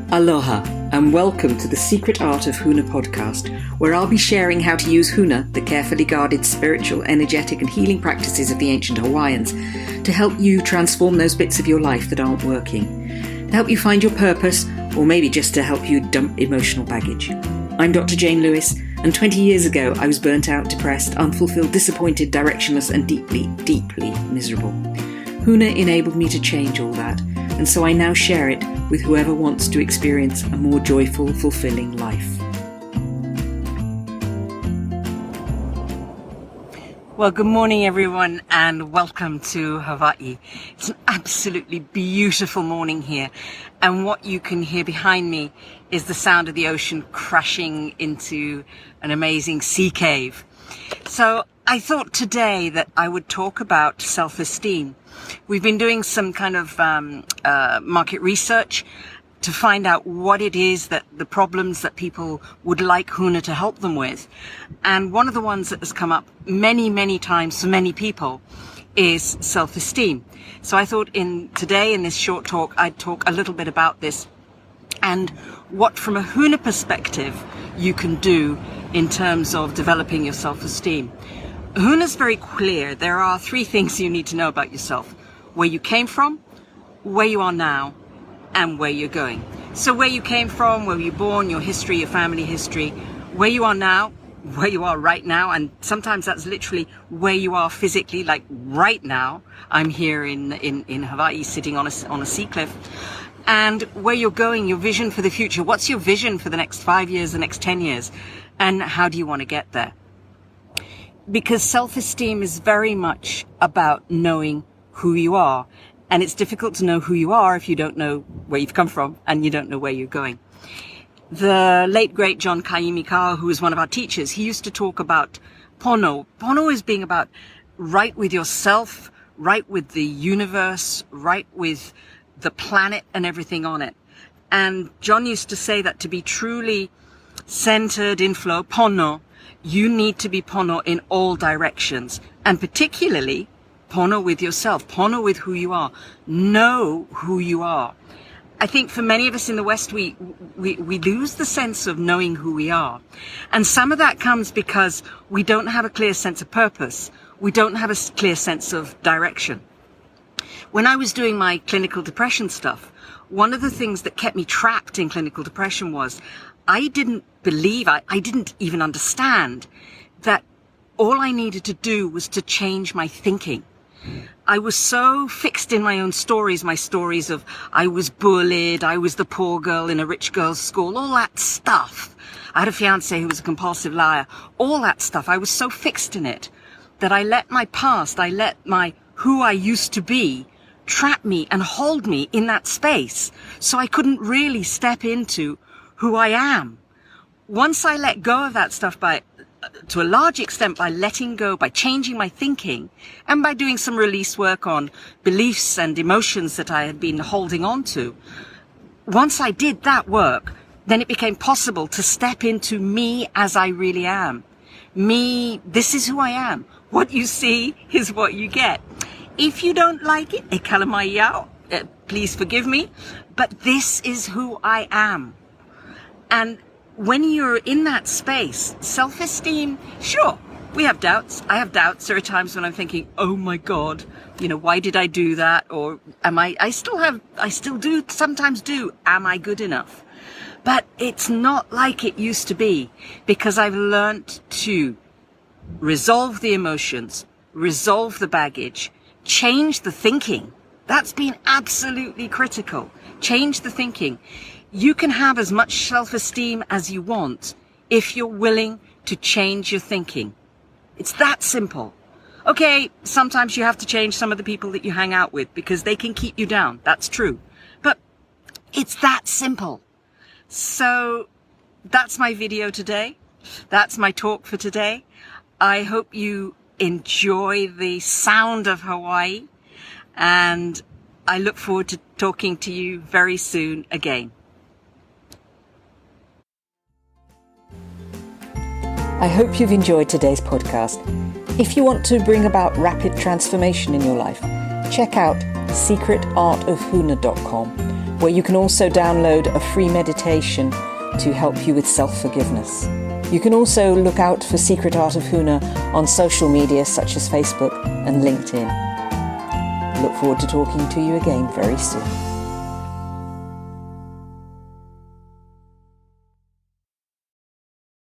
Aloha and welcome to the Secret Art of Huna podcast, where I'll be sharing how to use Huna, the carefully guarded spiritual, energetic and healing practices of the ancient Hawaiians, to help you transform those bits of your life that aren't working, to help you find your purpose, or maybe just to help you dump emotional baggage. I'm Dr. Jane Lewis, and 20 years ago I was burnt out, depressed, unfulfilled, disappointed, directionless and deeply, deeply miserable. Huna enabled me to change all that, and so I now share it with whoever wants to experience a more joyful, fulfilling life. Well, good morning everyone and welcome to Hawaii. It's an absolutely beautiful morning here, and what you can hear behind me is the sound of the ocean crashing into an amazing sea cave. So I thought today that I would talk about self-esteem. We've been doing some kind of market research to find out what it is that the problems that people would like Huna to help them with. And one of the ones that has come up many, many times for many people is self-esteem. So I thought today in this short talk, I'd talk a little bit about this and what from a Huna perspective you can do in terms of developing your self-esteem. Huna's very clear. There are three things you need to know about yourself: where you came from, where you are now, and where you're going. So where you came from, where you were born, your history, your family history, where you are now, where you are right now, and sometimes that's literally where you are physically, like right now. I'm here in Hawaii sitting on a sea cliff. And where you're going, your vision for the future. What's your vision for the next 5 years, the next 10 years? And how do you want to get there? Because self-esteem is very much about knowing who you are. And it's difficult to know who you are if you don't know where you've come from and you don't know where you're going. The late, great John Kaimikawa, who was one of our teachers, he used to talk about pono. Pono is being about right with yourself, right with the universe, right with the planet and everything on it. And John used to say that to be truly centered in flow, pono, you need to be pono in all directions, and particularly pono with yourself, pono with who you are. Know who you are. I think for many of us in the West, we lose the sense of knowing who we are. And some of that comes because we don't have a clear sense of purpose. We don't have a clear sense of direction. When I was doing my clinical depression stuff, one of the things that kept me trapped in clinical depression was I didn't believe, I didn't even understand that all I needed to do was to change my thinking. I was so fixed in my own stories, my stories of I was bullied, I was the poor girl in a rich girl's school, all that stuff. I had a fiance who was a compulsive liar, all that stuff. I was so fixed in it that I let my past, I let my who I used to be trap me and hold me in that space. So I couldn't really step into who I am. Once I let go of that stuff to a large extent by letting go, by changing my thinking, and by doing some release work on beliefs and emotions that I had been holding on to. Once I did that work, then it became possible to step into me as I really am. Me, this is who I am. What you see is what you get. If you don't like it, e kalamaiau, please forgive me, but this is who I am. And when you're in that space, self-esteem, sure, we have doubts. I have doubts. There are times when I'm thinking, oh my God, why did I do that? Or I still do sometimes do, am I good enough? But it's not like it used to be, because I've learned to resolve the emotions, resolve the baggage, change the thinking. That's been absolutely critical. Change the thinking. You can have as much self-esteem as you want if you're willing to change your thinking. It's that simple. Okay, sometimes you have to change some of the people that you hang out with because they can keep you down. That's true. But it's that simple. So that's my video today. That's my talk for today. I hope you enjoy the sound of Hawaii, and I look forward to talking to you very soon again. I hope you've enjoyed today's podcast. If you want to bring about rapid transformation in your life, check out secretartofhuna.com, where you can also download a free meditation to help you with self-forgiveness. You can also look out for Secret Art of Huna on social media such as Facebook and LinkedIn. Look forward to talking to you again very soon.